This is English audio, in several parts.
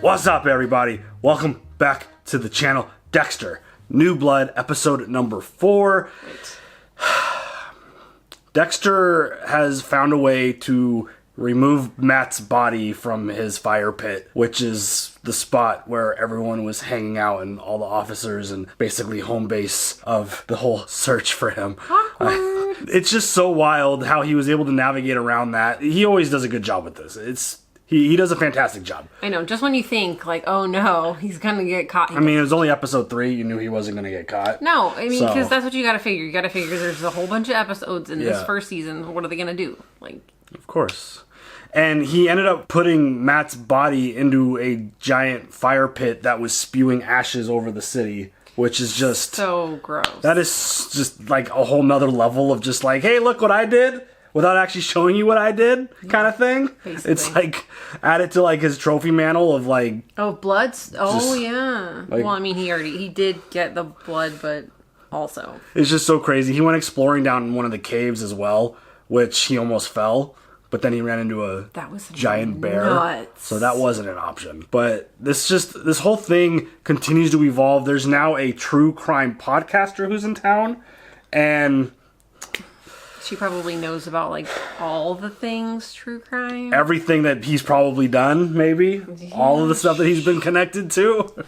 What's up, everybody? Welcome back to the channel. Dexter, New Blood, episode number 4. Dexter has found a way to remove Matt's body from his fire pit, which is the spot where everyone was hanging out and all the officers and basically home base of the whole search for him. It's just so wild how he was able to navigate around that. He always does a good job with this. He does a fantastic job. I know, just when you think, like, oh no, he's gonna get caught. I mean, it was only episode 3. You knew he wasn't gonna get caught. No, I mean, because that's what you gotta figure. You gotta figure there's a whole bunch of episodes in this first season. What are they gonna do? Like, of course. And he ended up putting Matt's body into a giant fire pit that was spewing ashes over the city, which is just... so gross. That is just like a whole nother level of just like, hey, look what I did, without actually showing you what I did, kind of thing. Basically. It's like added to like his trophy mantle of like... oh, bloods? Oh, yeah. Like, well, I mean, he did get the blood, but also... it's just so crazy. He went exploring down one of the caves as well, which he almost fell. But then he ran into a giant bear. Nuts. So that wasn't an option. But this whole thing continues to evolve. There's now a true crime podcaster who's in town. And she probably knows about like all the things true crime. Everything that he's probably done, maybe. Yeah. All of the stuff that he's been connected to.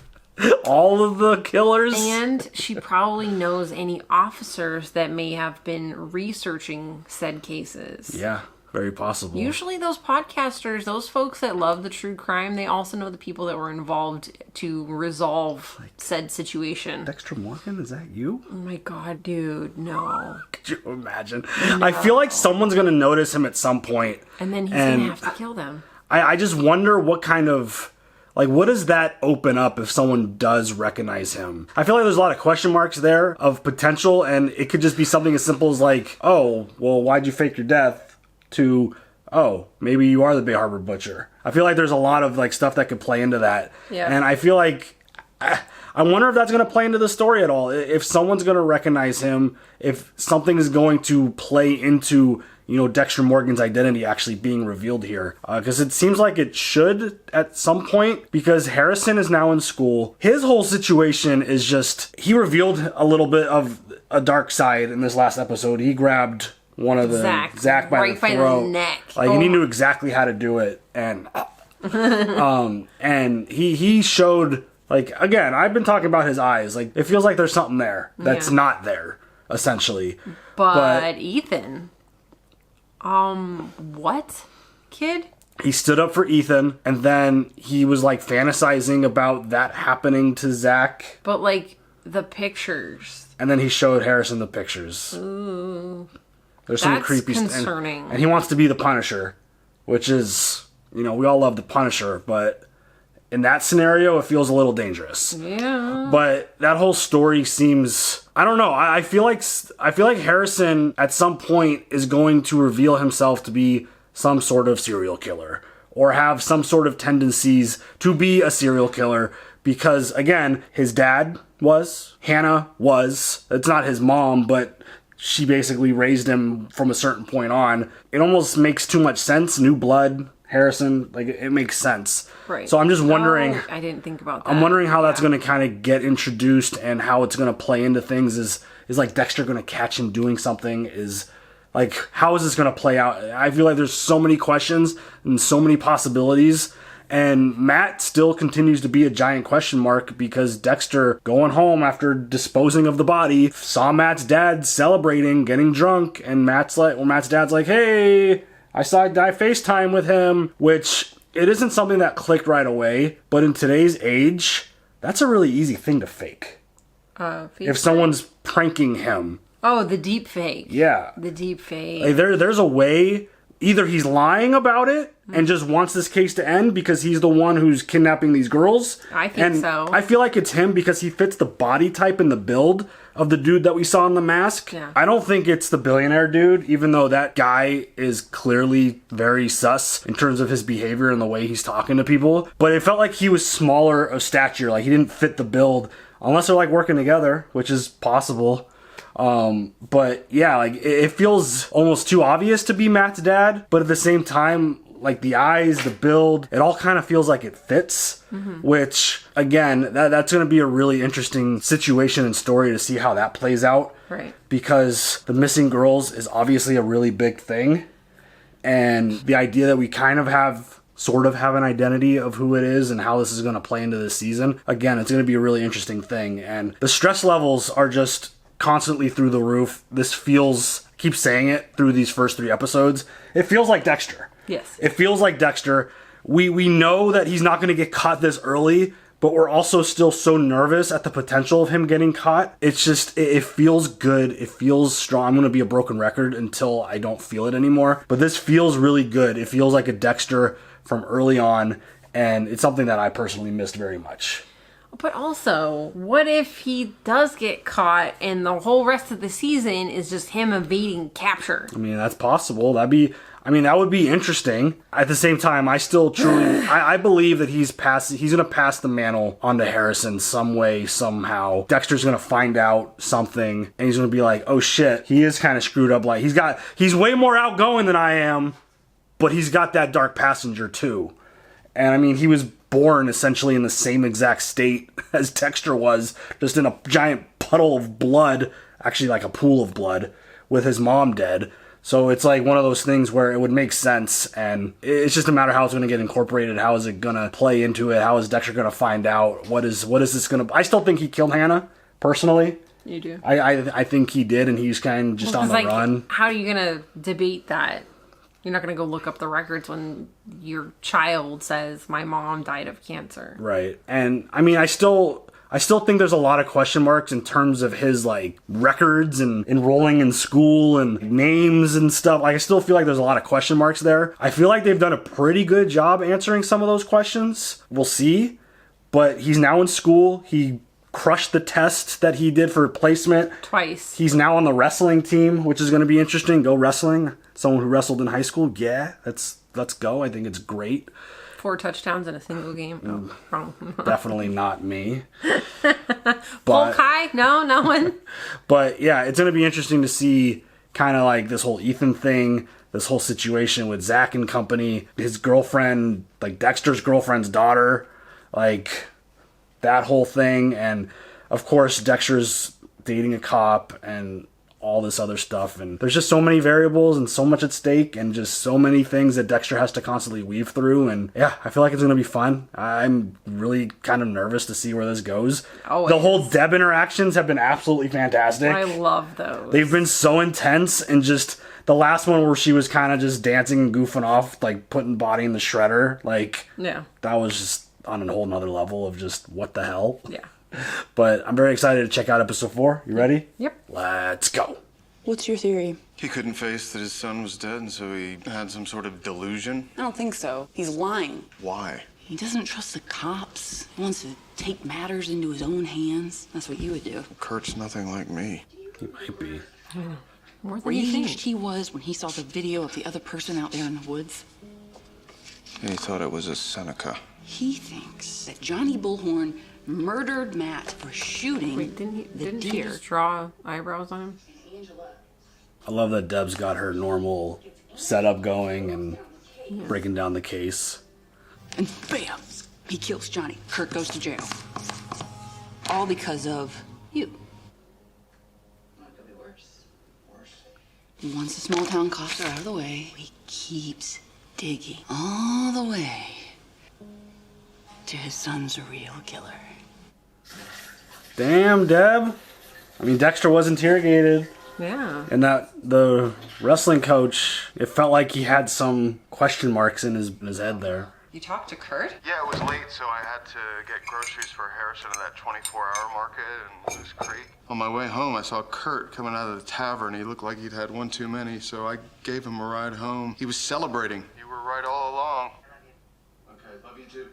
All of the killers. And she probably knows any officers that may have been researching said cases. Yeah. Very possible. Usually those podcasters, those folks that love the true crime, they also know the people that were involved to resolve said situation. Dexter Morgan, is that you? Oh my god, dude, no. Could you imagine? No. I feel like someone's going to notice him at some point. And then he's going to have to kill them. I just wonder what kind of... like, what does that open up if someone does recognize him? I feel like there's a lot of question marks there of potential, and it could just be something as simple as like, oh, well, why'd you fake your death? To, oh, maybe you are the Bay Harbor Butcher. I feel like there's a lot of like stuff that could play into that. Yeah. And I feel like, I wonder if that's going to play into the story at all. If someone's going to recognize him, if something is going to play into, you know, Dexter Morgan's identity actually being revealed here. Because it seems like it should at some point, because Harrison is now in school. His whole situation is just, he revealed a little bit of a dark side in this last episode. He grabbed one of the Zach by the throat, the neck. Like, and he knew exactly how to do it, and and he showed, like, again, I've been talking about his eyes. Like, it feels like there's something there that's not there, essentially. But Ethan, what, kid? He stood up for Ethan, and then he was like fantasizing about that happening to Zach. But like the pictures, and then he showed Harrison the pictures. Ooh. There's some creepy stuff. Concerning. And he wants to be the Punisher, which is, you know, we all love the Punisher, but in that scenario, it feels a little dangerous. Yeah. But that whole story seems, I don't know. I feel like Harrison at some point is going to reveal himself to be some sort of serial killer or have some sort of tendencies to be a serial killer because, again, his dad was, Hannah was. It's not his mom, but she basically raised him from a certain point on. It almost makes too much sense. New blood, Harrison, like, it makes sense. Right. So I'm just wondering... oh, I didn't think about that. I'm wondering how that's going to kind of get introduced and how it's going to play into things. Is like Dexter going to catch him doing something? Is, like, how is this going to play out? I feel like there's so many questions and so many possibilities. And Matt still continues to be a giant question mark because Dexter, going home after disposing of the body, saw Matt's dad celebrating, getting drunk, and Matt's dad's like, hey, I FaceTime with him, which it isn't something that clicked right away, but in today's age, that's a really easy thing to fake. If someone's pranking him. Oh, the deep fake. Yeah. The deep fake. Like there's a way, either he's lying about it, and just wants this case to end because he's the one who's kidnapping these girls. I think so. I feel like it's him because he fits the body type and the build of the dude that we saw in The Mask. Yeah. I don't think it's the billionaire dude, even though that guy is clearly very sus in terms of his behavior and the way he's talking to people. But it felt like he was smaller of stature. Like, he didn't fit the build, unless they're, like, working together, which is possible. But yeah, like, it feels almost too obvious to be Matt's dad, but at the same time, like the eyes, the build, it all kind of feels like it fits, which again, that's going to be a really interesting situation and story to see how that plays out. Right. Because the missing girls is obviously a really big thing. And the idea that we kind of sort of have an identity of who it is and how this is going to play into this season. Again, it's going to be a really interesting thing. And the stress levels are just constantly through the roof. This feels, keep saying it through these first 3 episodes, it feels like Dexter. Yes. It feels like Dexter. We know that he's not going to get caught this early, but we're also still so nervous at the potential of him getting caught. It's just, it feels good. It feels strong. I'm going to be a broken record until I don't feel it anymore. But this feels really good. It feels like a Dexter from early on, and it's something that I personally missed very much. But also, what if he does get caught and the whole rest of the season is just him evading capture? I mean, that's possible. That would be interesting. At the same time, I still truly, I believe that he's going to pass the mantle on to Harrison some way, somehow. Dexter's going to find out something, and he's going to be like, oh shit, he is kind of screwed up. Like, he's way more outgoing than I am, but he's got that dark passenger too. And I mean, he was born essentially in the same exact state as Dexter was, just in a giant puddle of blood, actually like a pool of blood, with his mom dead. So it's like one of those things where it would make sense, and it's just a matter of how it's going to get incorporated. How is it going to play into it? How is Dexter going to find out? What is this going to... I still think he killed Hannah, personally. You do? I think he did, and he's kind of just on the run. How are you going to debate that? You're not going to go look up the records when your child says, my mom died of cancer. Right. And, I mean, I still think there's a lot of question marks in terms of his, like, records and enrolling in school and names and stuff. Like, I still feel like there's a lot of question marks there. I feel like they've done a pretty good job answering some of those questions. We'll see. But he's now in school. He crushed the test that he did for placement. Twice. He's now on the wrestling team, which is going to be interesting. Go wrestling. Someone who wrestled in high school. Yeah, let's go. I think it's great. 4 touchdowns in a single game. Oh, wrong. Definitely not me. Full Kai? No one. But yeah, it's going to be interesting to see kind of like this whole Ethan thing, this whole situation with Zach and company, his girlfriend, like Dexter's girlfriend's daughter, like that whole thing. And of course, Dexter's dating a cop and all this other stuff, and there's just so many variables and so much at stake and just so many things that Dexter has to constantly weave through. And yeah, I feel like it's going to be fun. I'm really kind of nervous to see where this goes. The whole Deb interactions have been absolutely fantastic. I love those. They've been so intense, and just the last one where she was kind of just dancing and goofing off, like putting body in the shredder, like yeah, that was just on a whole nother level of just what the hell. Yeah. But I'm very excited to check out episode 4. You ready? Yep. Let's go. What's your theory? He couldn't face that his son was dead, and so he had some sort of delusion. I don't think so. He's lying. Why? He doesn't trust the cops. He wants to take matters into his own hands. That's what you would do. Kurt's nothing like me. He might be. More than you think. Raged he was when he saw the video of the other person out there in the woods. He thought it was a Seneca. He thinks that Johnny Bullhorn murdered Matt for shooting. Wait, didn't he deer. draw eyebrows on him? I love that Deb's got her normal setup going and breaking down the case. And bam! He kills Johnny. Kurt goes to jail. All because of you. Once the small town cops are out of the way, he keeps digging all the way to his son's real killer. Damn, Deb. I mean, Dexter was interrogated. Yeah. And the wrestling coach, it felt like he had some question marks in his head there. You talked to Kurt? Yeah, it was late, so I had to get groceries for Harrison in that 24-hour market in Moose Creek. On my way home, I saw Kurt coming out of the tavern. He looked like he'd had one too many, so I gave him a ride home. He was celebrating. You were right all along. Okay, love you too.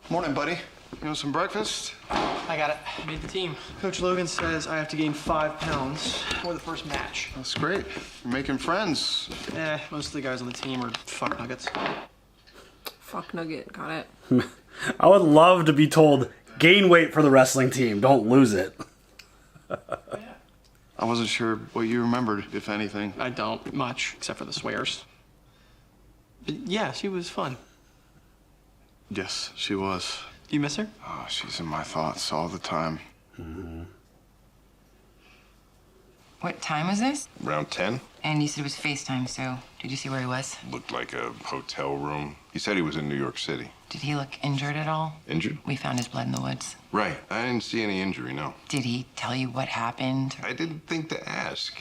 Morning, buddy. You want some breakfast? I got it. Made the team. Coach Logan says I have to gain 5 pounds for the first match. That's great. You're making friends. Most of the guys on the team are fuck nuggets. Fuck nugget. Got it. I would love to be told, gain weight for the wrestling team. Don't lose it. I wasn't sure what you remembered, if anything. I don't much, except for the swears. But yeah, she was fun. Yes, she was. Do you miss her? Oh, she's in my thoughts all the time. What time was this? Around 10? And you said it was FaceTime, so did you see where he was? Looked like a hotel room. He said he was in New York City. Did he look injured at all? Injured? We found his blood in the woods. Right. I didn't see any injury, no. Did he tell you what happened? I didn't think to ask.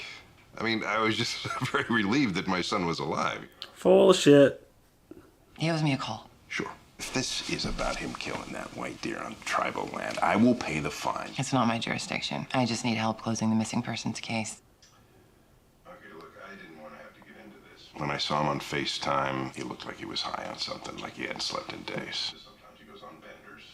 I mean, I was just very relieved that my son was alive. Full of shit. He owes me a call. Sure. If this is about him killing that white deer on tribal land, I will pay the fine. It's not my jurisdiction. I just need help closing the missing persons case. Okay, look, I didn't want to have to get into this. When I saw him on FaceTime, he looked like he was high on something, like he hadn't slept in days. Sometimes he goes on benders.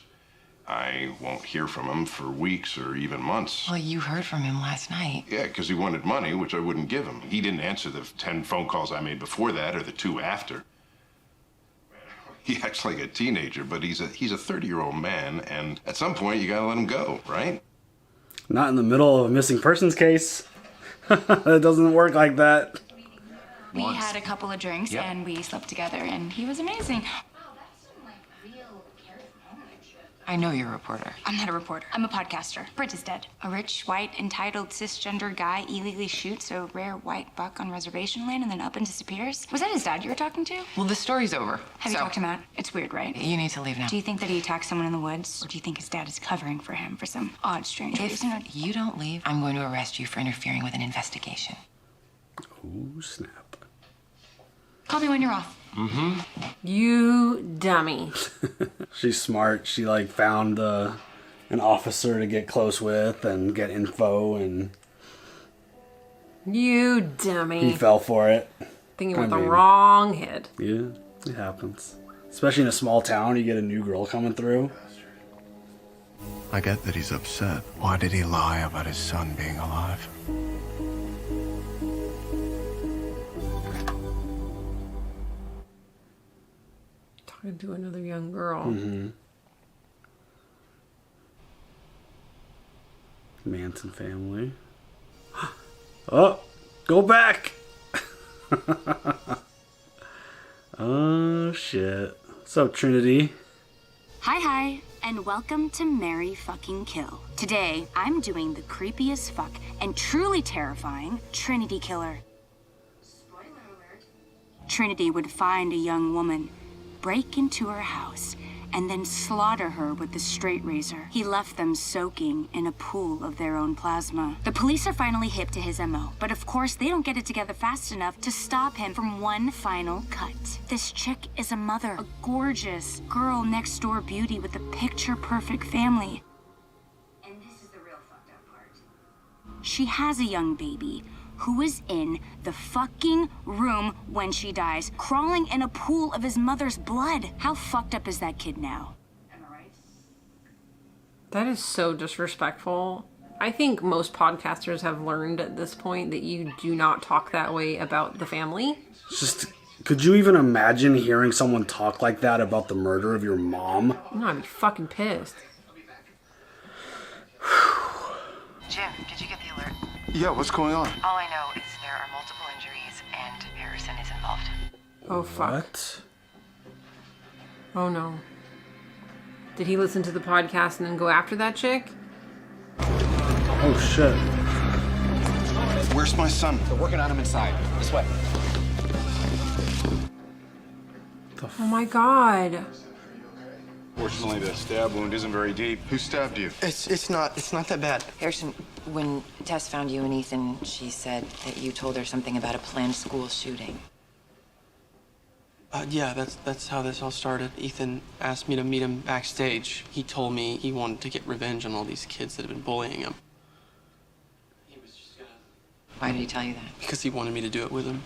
I won't hear from him for weeks or even months. Well, you heard from him last night. Yeah, because he wanted money, which I wouldn't give him. He didn't answer the 10 phone calls I made before that or the 2 after. He acts like a teenager, but he's a 30-year-old man, and at some point you gotta let him go, right? Not in the middle of a missing persons case. It doesn't work like that. We had a couple of drinks and we slept together, and he was amazing. I know you're a reporter. I'm not a reporter. I'm a podcaster. Brit is dead. A rich, white, entitled, cisgender guy illegally shoots a rare white buck on reservation land and then up and disappears. Was that his dad you were talking to? Well, the story's over. Have you talked him out? It's weird, right? You need to leave now. Do you think that he attacked someone in the woods? Or do you think his dad is covering for him for some odd, strange reason? If you don't leave, I'm going to arrest you for interfering with an investigation. Ooh, snap. Call me when you're off. You dummy. She's smart. She like found an officer to get close with and get info, and You dummy. he fell for it. Thinking with I the mean- wrong head. Yeah, it happens. Especially in a small town, you get a new girl coming through. I get that he's upset. Why did he lie about his son being alive? Talking to another young girl. Manson family. Oh, go back! Oh, shit. What's up, Trinity? Hi, and welcome to Marry Fucking Kill. Today, I'm doing the creepiest fuck and truly terrifying Trinity Killer. Spoiler alert. Trinity would find a young woman, break into her house, and then slaughter her with the straight razor. He left them soaking in a pool of their own plasma. The police are finally hip to his MO, but of course they don't get it together fast enough to stop him from one final cut. This chick is a mother, a gorgeous girl next door beauty with a picture-perfect family. And this is the real fucked up part. She has a young baby who is in the fucking room when she dies, crawling in a pool of his mother's blood. How fucked up is that kid now? Am I right? That is so disrespectful. I think most podcasters have learned at this point that you do not talk that way about the family. Just, could you even imagine hearing someone talk like that about the murder of your mom? No, I'd be fucking pissed. Jim, did you get the alert? Yeah, what's going on? All I know is there are multiple injuries and Harrison is involved. Oh, fuck. What? Oh, no. Did he listen to the podcast and then go after that chick? Oh, shit. Where's my son? They're working on him inside. This way. Oh, my God. Fortunately, the stab wound isn't very deep. Who stabbed you? It's not that bad. Harrison, when Tess found you and Ethan, she said that you told her something about a planned school shooting. Yeah, that's how this all started. Ethan asked me to meet him backstage. He told me he wanted to get revenge on all these kids that had been bullying him. He was just gonna... Why did he tell you that? Because he wanted me to do it with him.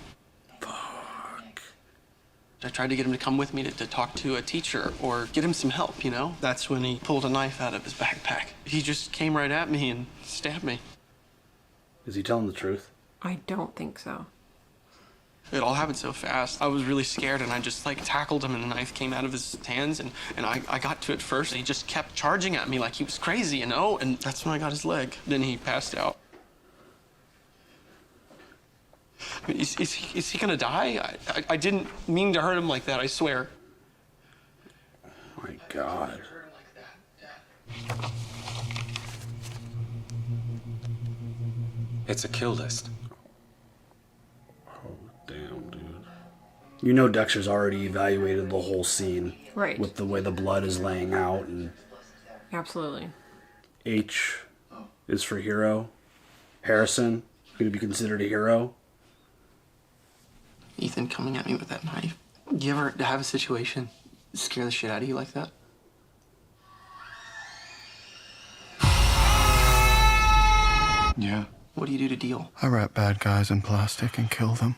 I tried to get him to come with me to talk to a teacher or get him some help, you know? That's when he pulled a knife out of his backpack. He just came right at me and stabbed me. Is he telling the truth? I don't think so. It all happened so fast. I was really scared and I just like tackled him and the knife came out of his hands and I got to it first. And he just kept charging at me like he was crazy, you know? And that's when I got his leg. Then he passed out. Is he gonna die? I didn't mean to hurt him like that, I swear. Oh my God. It's a kill list. Oh, damn, dude. You know Dexter's already evaluated the whole scene. Right. With the way the blood is laying out. And Absolutely. H is for hero. Harrison, going to be considered a hero. Ethan coming at me with that knife. You ever have a situation scare the shit out of you like that? Yeah. What do you do to deal? I wrap bad guys in plastic and kill them.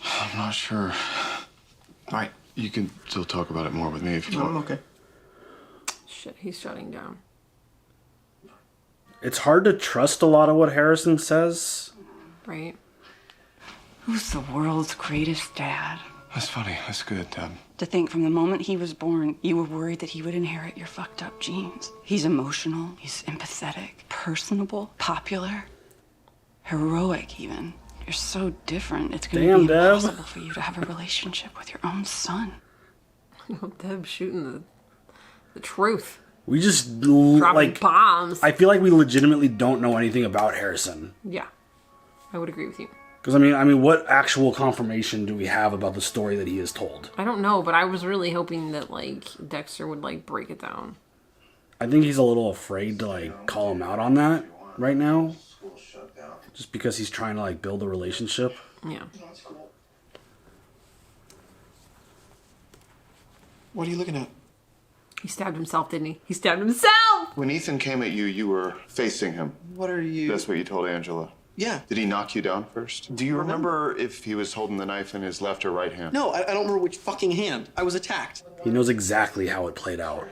I'm not sure. All right, you can still talk about it more with me if you want. I'm okay. Shit, he's shutting down. It's hard to trust a lot of what Harrison says. Right. Who's the world's greatest dad? That's funny. That's good, Deb. To think from the moment he was born, you were worried that he would inherit your fucked up genes. He's emotional, he's empathetic, personable, popular, heroic even. You're so different, it's gonna be Deb. impossible for you to have a relationship with your own son. Deb shooting the truth. We just, Dropping bombs. I feel like we legitimately don't know anything about Harrison. Yeah. I would agree with you. Because, I mean, what actual confirmation do we have about the story that he has told? I don't know, but I was really hoping that, like, Dexter would, like, break it down. I think he's a little afraid to, like, call him out on that right now. Just because he's trying to, like, build a relationship. Yeah. What are you looking at? He stabbed himself, didn't he? He stabbed himself! When Ethan came at you, you were facing him. What are you... That's what you told Angela. Yeah. Did he knock you down first? Do you remember if he was holding the knife in his left or right hand? No, I don't remember which fucking hand. I was attacked. He knows exactly how it played out.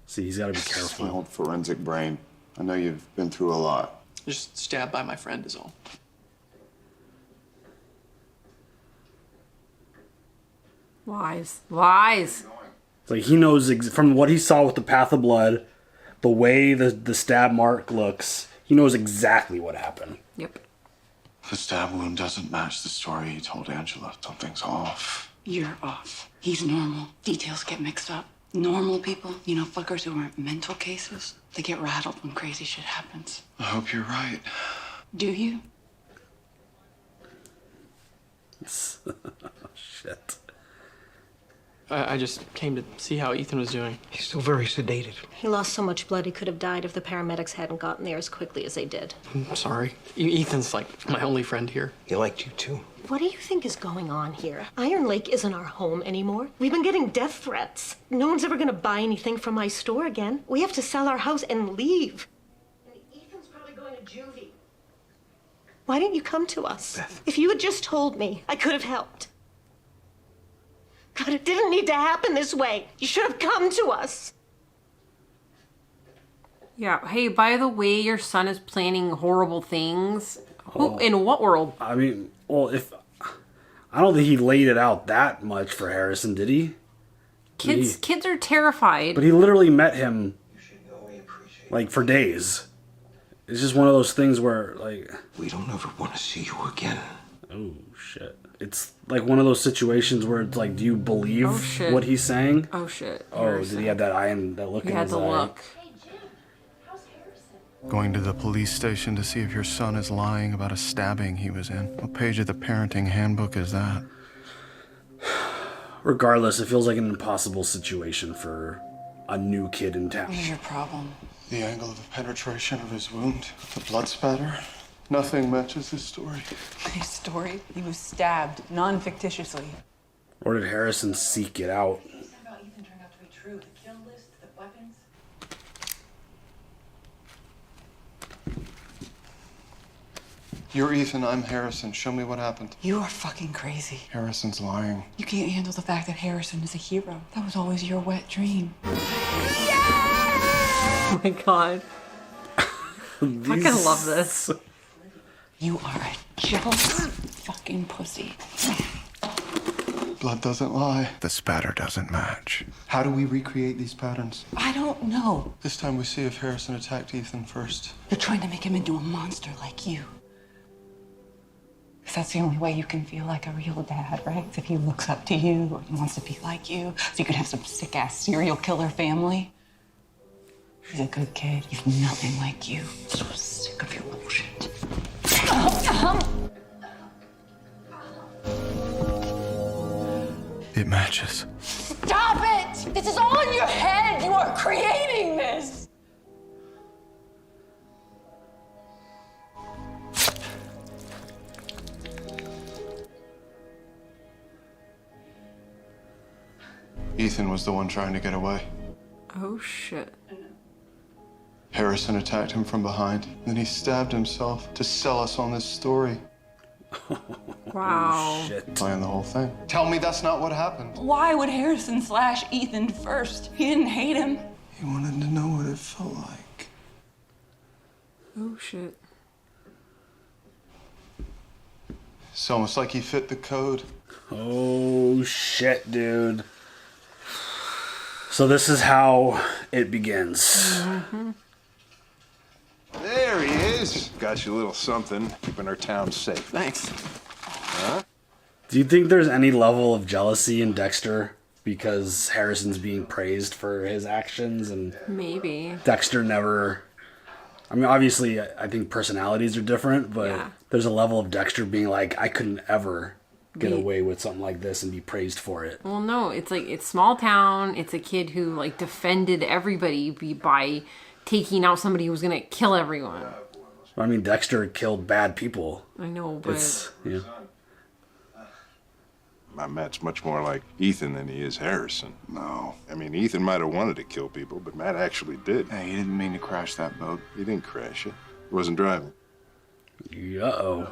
See, he's got to be It's my careful. old forensic brain. I know you've been through a lot. Just stabbed by my friend is all. Lies. Lies. It's like he knows from what he saw with the path of blood, the way the stab mark looks, he knows exactly what happened. Yep. The stab wound doesn't match the story he told Angela. Something's off. You're off. He's normal. Details get mixed up. Normal people, you know, fuckers who aren't mental cases, they get rattled when crazy shit happens. I hope you're right. Do you? Shit. I just came to see how Ethan was doing. He's still very sedated. He lost so much blood he could have died if the paramedics hadn't gotten there as quickly as they did. I'm sorry. Ethan's like my only friend here. He liked you too. What do you think is going on here? Iron Lake isn't our home anymore. We've been getting death threats. No one's ever gonna buy anything from my store again. We have to sell our house and leave. And Ethan's probably going to juvie. Why didn't you come to us? Beth. If you had just told me, I could have helped. God, it didn't need to happen this way. You should have come to us. Yeah. Hey, by the way, your son is planning horrible things. Who, in what world? I mean, well, I don't think he laid it out that much for Harrison, did he? Kids are terrified. But he literally met him, like, for days. It's just one of those things where, like... We don't ever want to see you again. Oh, shit. It's like one of those situations where it's like, do you believe what he's saying? Oh, shit. Oh, did he have that eye and that look in his eye? He had the look. Going to the police station to see if your son is lying about a stabbing he was in. What page of the parenting handbook is that? Regardless, it feels like an impossible situation for a new kid in town. What is your problem? The angle of the penetration of his wound, the blood spatter. Nothing matches his story. His story? He was stabbed, non-fictitiously. Or did Harrison seek it out? About Ethan turned out to be true. The kill list, the weapons. You're Ethan, I'm Harrison. Show me what happened. You are fucking crazy. Harrison's lying. You can't handle the fact that Harrison is a hero. That was always your wet dream. Oh my god. I fucking love this. You are a jealous fucking pussy. Blood doesn't lie. The spatter doesn't match. How do we recreate these patterns? I don't know. This time we see if Harrison attacked Ethan first. You're trying to make him into a monster like you. Because that's the only way you can feel like a real dad, right? If he looks up to you or he wants to be like you, so you can have some sick-ass serial killer family. He's a good kid. He's nothing like you. I'm so sick of your bullshit. It matches. Stop it! This is all in your head! You are creating this! Ethan was the one trying to get away. Oh, shit. Harrison attacked him from behind. Then he stabbed himself to sell us on this story. Wow. Shit. Playing the whole thing. Tell me that's not what happened. Why would Harrison slash Ethan first? He didn't hate him. He wanted to know what it felt like. Oh, shit. It's almost like he fit the code. Oh, shit, dude. So this is how it begins. Mm-hmm. There he is. Got you a little something, keeping our town safe. Thanks. Huh? Do you think there's any level of jealousy in Dexter because Harrison's being praised for his actions and Maybe. Dexter never... I mean, obviously, I think personalities are different, but Yeah. there's a level of Dexter being like, I couldn't ever get away with something like this and be praised for it. Well, no, it's like, it's small town. It's a kid who, like, defended everybody by taking out somebody who was going to kill everyone. I mean, Dexter killed bad people. I know, but... It's, yeah. Matt's much more like Ethan than he is Harrison. No. I mean, Ethan might have wanted to kill people, but Matt actually did. Hey, he didn't mean to crash that boat. He didn't crash it. He wasn't driving. Uh-oh.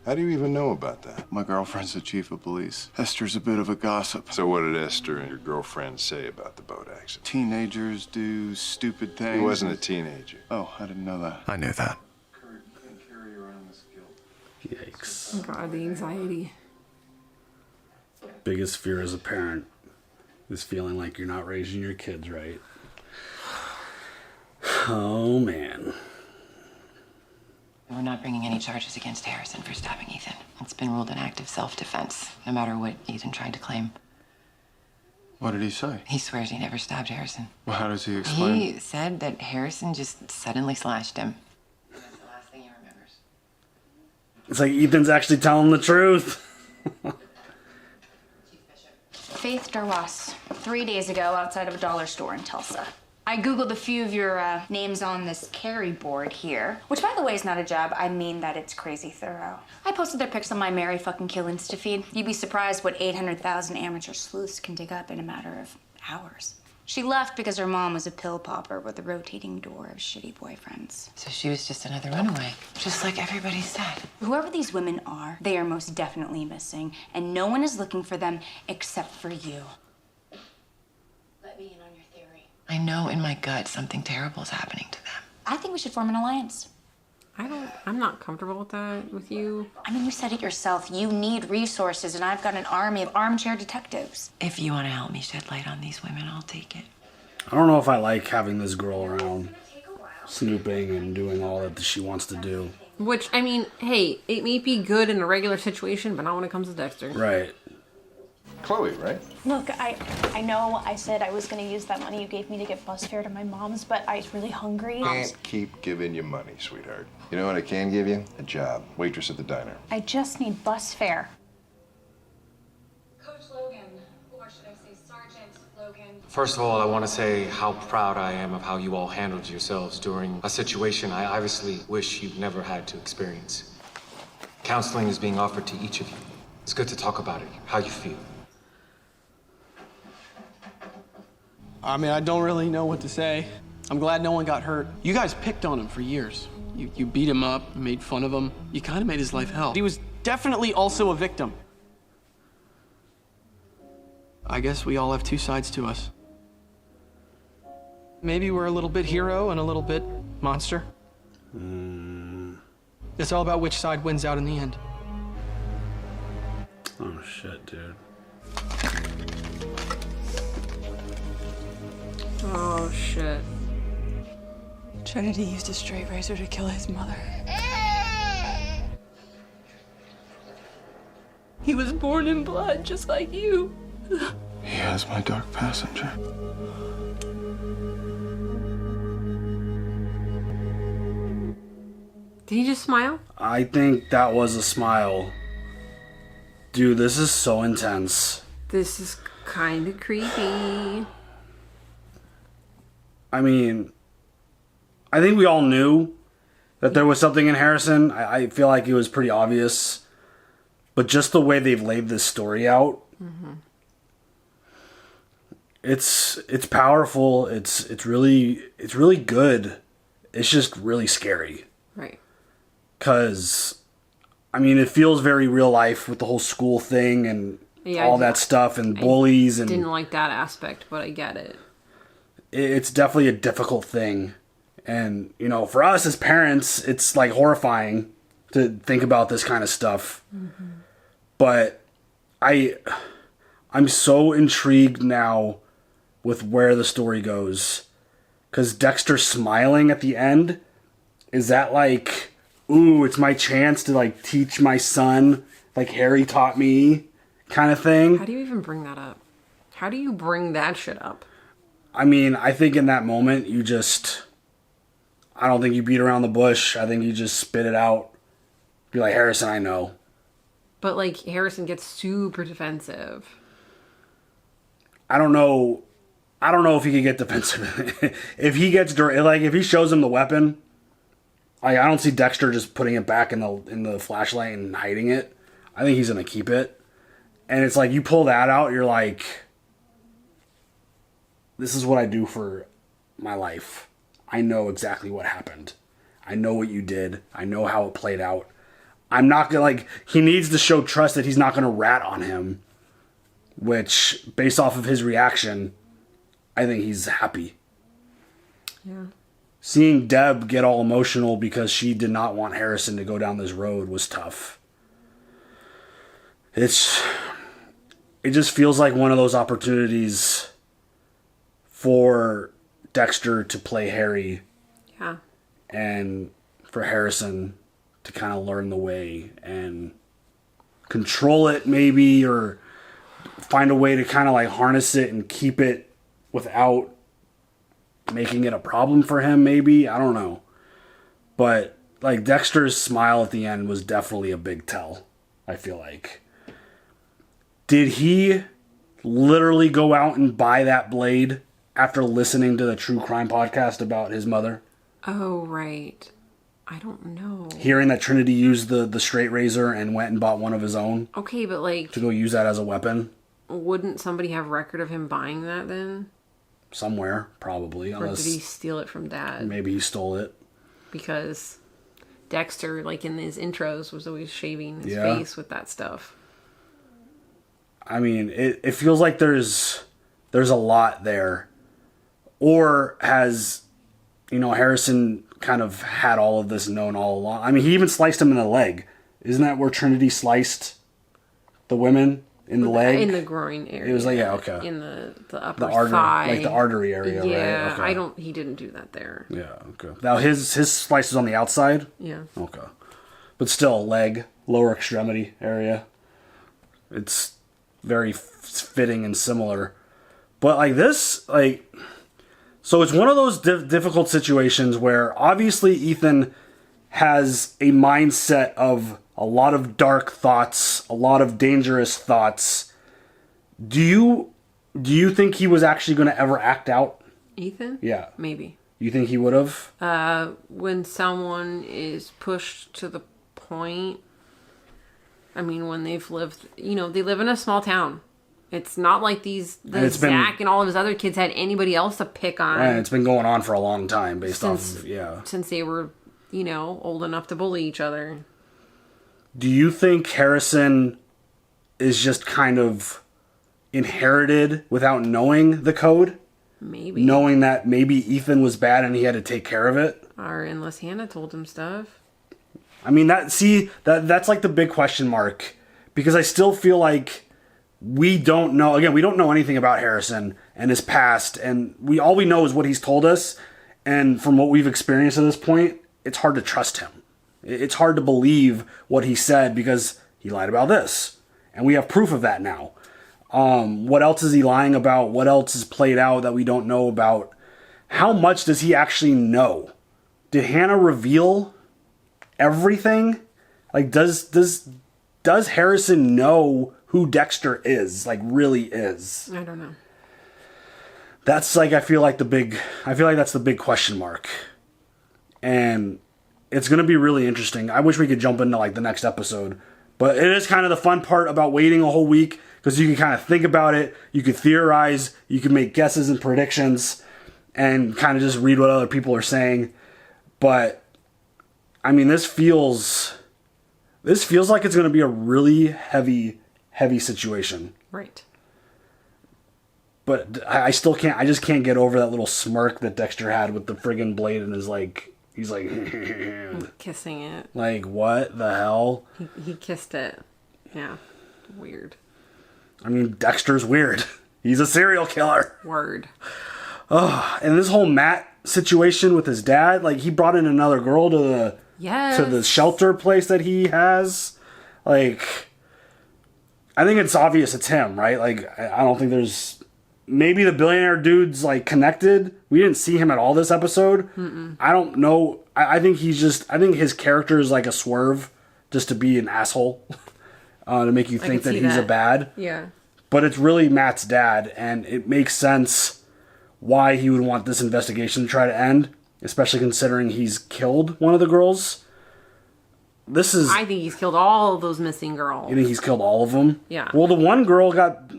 How do you even know about that? My girlfriend's the chief of police. Esther's a bit of a gossip. So what did Esther and your girlfriend say about the boat accident? Teenagers do stupid things. He wasn't a teenager. Oh, I didn't know that. I knew that. Yikes. Oh, God, the anxiety. Biggest fear as a parent is feeling like you're not raising your kids right. Oh, man. We're not bringing any charges against Harrison for stabbing Ethan. It's been ruled an act of self-defense, no matter what Ethan tried to claim. What did he say? He swears he never stabbed Harrison. Well, how does he explain? He said that Harrison just suddenly slashed him. That's the last thing he remembers. It's like Ethan's actually telling the truth. Faith Darwas, 3 days ago outside of a dollar store in Tulsa. I Googled a few of your names on this carry board here, which, by the way, is not a job. I mean that it's crazy thorough. I posted their pics on my Mary fucking Kill Insta feed. You'd be surprised what 800,000 amateur sleuths can dig up in a matter of hours. She left because her mom was a pill popper with a rotating door of shitty boyfriends. So she was just another runaway, just like everybody said. Whoever these women are, they are most definitely missing, and no one is looking for them except for you. Let me in on your theory. I know in my gut something terrible is happening to them. I think we should form an alliance. I'm not comfortable with that, with you. I mean, you said it yourself. You need resources, and I've got an army of armchair detectives. If you want to help me shed light on these women, I'll take it. I don't know if I like having this girl around snooping and doing all that she wants to do. Which, I mean, hey, it may be good in a regular situation, but not when it comes to Dexter. Right. Chloe, right? Look, I know I said I was going to use that money you gave me to get bus fare to my mom's, but I was really hungry. Can't keep giving you money, sweetheart. You know what I can give you? A job. Waitress at the diner. I just need bus fare. Coach Logan, or should I say Sergeant Logan. First of all, I want to say how proud I am of how you all handled yourselves during a situation I obviously wish you've never had to experience. Counseling is being offered to each of you. It's good to talk about it, how you feel. I mean, I don't really know what to say. I'm glad no one got hurt. You guys picked on him for years. You beat him up, made fun of him. You kind of made his life hell. He was definitely also a victim. I guess we all have two sides to us. Maybe we're a little bit hero and a little bit monster. It's all about which side wins out in the end. Oh shit, dude. Oh shit. Trinity used a straight razor to kill his mother. He was born in blood, just like you. He has my dark passenger. Did he just smile? I think that was a smile. Dude, this is so intense. This is kind of creepy. I mean, I think we all knew that there was something in Harrison. I feel like it was pretty obvious. But just the way they've laid this story out, it's powerful. It's really good. It's just really scary. Right. Because, I mean, it feels very real life with the whole school thing and all that stuff and bullies. And didn't like that aspect, but I get it. It's definitely a difficult thing. And, you know, for us as parents, it's like horrifying to think about this kind of stuff. But I'm so intrigued now with where the story goes. Because Dexter smiling at the end, is that like, ooh, it's my chance to like teach my son like Harry taught me kind of thing? How do you even bring that up? How do you bring that shit up? I mean, I think in that moment, I don't think you beat around the bush. I think you just spit it out. Be like, Harrison, I know. But like Harrison gets super defensive. I don't know if he could get defensive. If he shows him the weapon, I don't see Dexter just putting it back in the flashlight and hiding it. I think he's gonna keep it. And it's like you pull that out, you're like, this is what I do for my life. I know exactly what happened. I know what you did. I know how it played out. I'm not gonna he needs to show trust that he's not gonna rat on him. Which, based off of his reaction, I think he's happy. Yeah. Seeing Deb get all emotional because she did not want Harrison to go down this road was tough. It just feels like one of those opportunities for Dexter to play Harry. Yeah. And for Harrison to kind of learn the way and control it maybe, or find a way to kind of like harness it and keep it without making it a problem for him maybe. I don't know. But like Dexter's smile at the end was definitely a big tell, I feel like. Did he literally go out and buy that blade after listening to the true crime podcast about his mother? Oh, right. I don't know. Hearing that Trinity used the straight razor and went and bought one of his own. Okay, but like, to go use that as a weapon. Wouldn't somebody have record of him buying that then? Somewhere, probably. Or did he steal it from Dad? Maybe he stole it. Because Dexter, like in his intros, was always shaving his face with that stuff. I mean, it feels like there's a lot there. Or has, Harrison kind of had all of this known all along? I mean, he even sliced him in the leg. Isn't that where Trinity sliced the women? In the leg? In the groin area. It was like, yeah, okay. In the upper thigh. Like the artery area, yeah, right? Okay. He didn't do that there. Yeah, okay. Now his slice is on the outside? Yeah. Okay. But still, leg, lower extremity area. It's very fitting and similar. But like this, so it's one of those difficult situations where obviously Ethan has a mindset of a lot of dark thoughts, a lot of dangerous thoughts. Do you think he was actually going to ever act out? Ethan? Yeah. Maybe. You think he would have? When someone is pushed to the point, I mean, when they've lived, they live in a small town. It's not like Zach and all of his other kids had anybody else to pick on. And it's been going on for a long time since they were, old enough to bully each other. Do you think Harrison is just kind of inherited without knowing the code? Maybe. Knowing that maybe Ethan was bad and he had to take care of it? Or unless Hannah told him stuff. I mean, that's like the big question mark. because I still feel like we don't know. Again, we don't know anything about Harrison and his past, and all we know is what he's told us. And from what we've experienced at this point, it's hard to trust him. It's hard to believe what he said because he lied about this, and we have proof of that now. What else is he lying about? What else is played out that we don't know about? How much does he actually know? Did Hannah reveal everything? Like, does Harrison know who Dexter is? Like, really is? I don't know. That's like, I feel like that's the big question mark. And it's going to be really interesting. I wish we could jump into like the next episode. But it is kind of the fun part about waiting a whole week, because you can kind of think about it, you can theorize, you can make guesses and predictions, and kind of just read what other people are saying. But I mean, this feels like it's going to be a really heavy situation. Right. But I just can't get over that little smirk that Dexter had with the friggin' blade in his, like, he's like kissing it. Like, what the hell? He kissed it. Yeah. Weird. I mean, Dexter's weird. He's a serial killer. Word. Oh, and this whole Matt situation with his dad, like, he brought in another girl to the shelter place that he has. Like, I think it's obvious it's him, right? Like, I don't think there's... Maybe the billionaire dude's, like, connected. We didn't see him at all this episode. Mm-mm. I don't know. I think I think his character is like a swerve just to be an asshole. To make you think that he's a bad. Yeah. But it's really Matt's dad, and it makes sense why he would want this investigation to try to end, especially considering he's killed one of the girls. I think he's killed all of those missing girls. You think he's killed all of them? Yeah. Well, the one girl got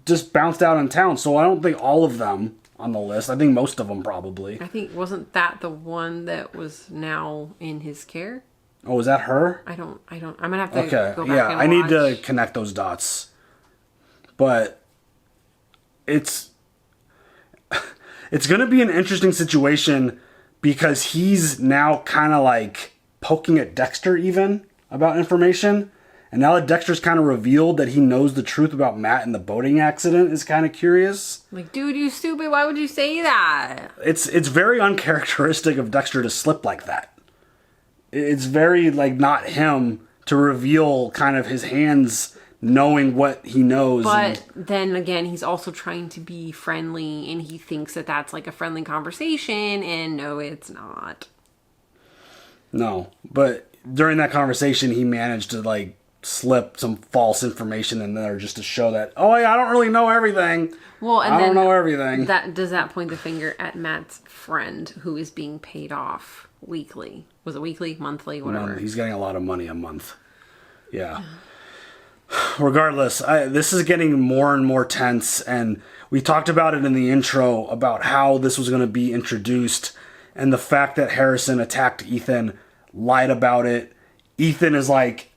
just bounced out in town, so I don't think all of them on the list. I think most of them probably. I think, wasn't that the one that was now in his care? Oh, is that her? I'm gonna have to go back yeah, and I need watch. to connect those dots. But it's going to be an interesting situation because he's now kind of like poking at Dexter even about information. And now that Dexter's kind of revealed that he knows the truth about Matt and the boating accident is kind of curious. Like, dude, you stupid. Why would you say that? It's very uncharacteristic of Dexter to slip like that. It's very, like, not him to reveal kind of his hands knowing what he knows. But then again, he's also trying to be friendly, and he thinks that that's like a friendly conversation, and no, it's not. No, but during that conversation, he managed to, like, slip some false information in there just to show that, oh, yeah, I don't really know everything. Well, and I don't know everything. Does that point the finger at Matt's friend who is being paid off weekly? Was it weekly, monthly, whatever? No, he's getting a lot of money a month. Yeah. Regardless, this is getting more and more tense, and we talked about it in the intro about how this was going to be introduced, and the fact that Harrison attacked Ethan, lied about it. Ethan is like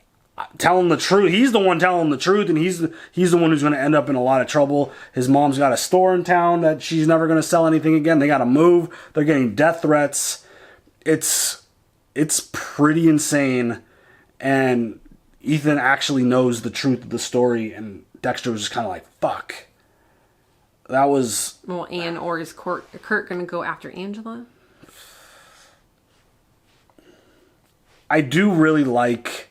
telling the truth. He's the one telling the truth, and he's the one who's going to end up in a lot of trouble. His mom's got a store in town that she's never going to sell anything again. They got to move. They're getting death threats. It's pretty insane, and Ethan actually knows the truth of the story, and Dexter was just kind of like, fuck. That was... Well, or is Kurt going to go after Angela? I do really like...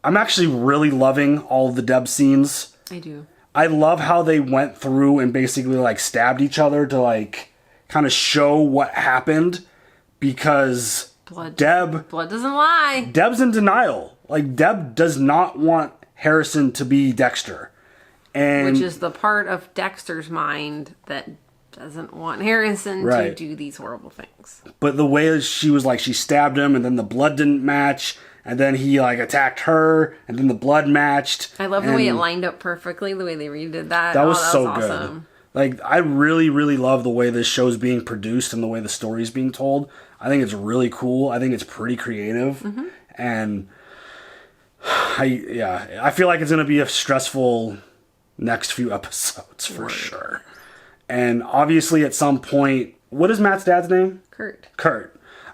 I'm actually really loving all of the Deb scenes. I do. I love how they went through and basically, like, stabbed each other to, like, kind of show what happened, because Blood doesn't lie. Deb's in denial. Like, Deb does not want Harrison to be Dexter. And which is the part of Dexter's mind that doesn't want Harrison to do these horrible things. But the way she was like, she stabbed him, and then the blood didn't match, and then he, like, attacked her, and then the blood matched. I love the way it lined up perfectly, the way they redid that. That was so awesome. good. Like, I really, really love the way this show's being produced and the way the story's being told. I think it's really cool. I think it's pretty creative. Mm-hmm. And I feel like it's going to be a stressful next few episodes for sure. And obviously at some point, what is Matt's dad's name? Kurt.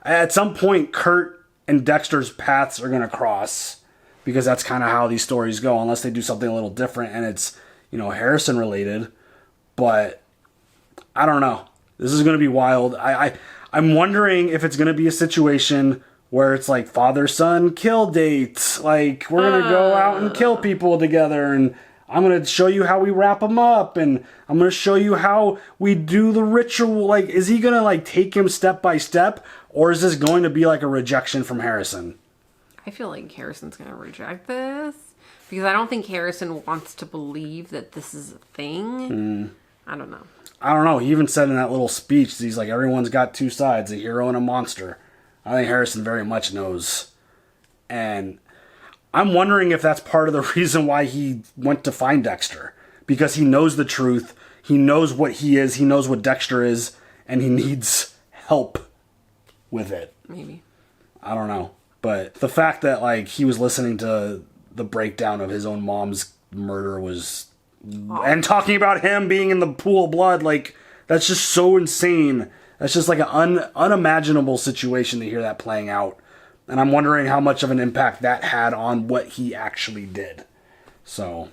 At some point, Kurt and Dexter's paths are going to cross. because that's kind of how these stories go, unless they do something a little different and it's, you know, Harrison related. But I don't know. This is going to be wild. I'm wondering if it's going to be a situation where it's like father-son kill dates. Like, we're going to go out and kill people together, and I'm going to show you how we wrap them up, and I'm going to show you how we do the ritual. Like, is he going to, like, take him step by step, or is this going to be like a rejection from Harrison? I feel like Harrison's going to reject this, because I don't think Harrison wants to believe that this is a thing. I don't know. I don't know. He even said in that little speech, he's like, everyone's got two sides, a hero and a monster. I think Harrison very much knows. And I'm wondering if that's part of the reason why he went to find Dexter. Because he knows the truth. He knows what he is. He knows what Dexter is. And he needs help with it. Maybe. I don't know. But the fact that, like, he was listening to the breakdown of his own mom's murder was... And talking about him being in the pool of blood, like, that's just so insane. That's just like an unimaginable situation to hear that playing out. And I'm wondering how much of an impact that had on what he actually did. So,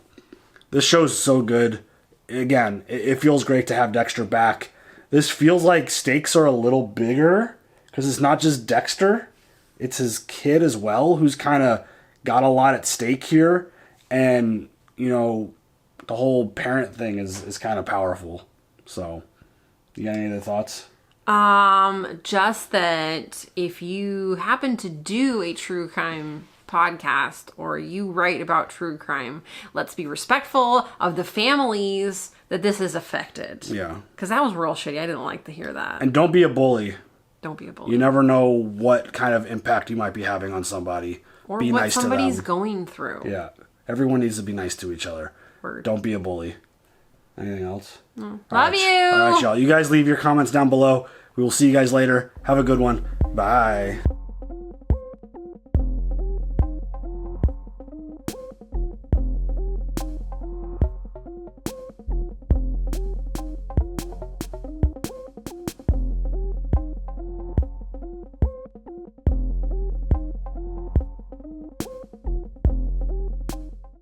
this show's so good. Again, it feels great to have Dexter back. This feels like stakes are a little bigger, because it's not just Dexter. It's his kid as well, who's kind of got a lot at stake here. And, you know... the whole parent thing is kind of powerful. So, you got any other thoughts? Just that if you happen to do a true crime podcast or you write about true crime, let's be respectful of the families that this has affected. Yeah. Because that was real shitty. I didn't like to hear that. And don't be a bully. Don't be a bully. You never know what kind of impact you might be having on somebody. Or be what nice somebody's to them. going through. Yeah. Everyone needs to be nice to each other. Word. Don't be a bully. Anything else? No. All Love you! right, y'all. You guys leave your comments down below. We will see you guys later. Have a good one. Bye.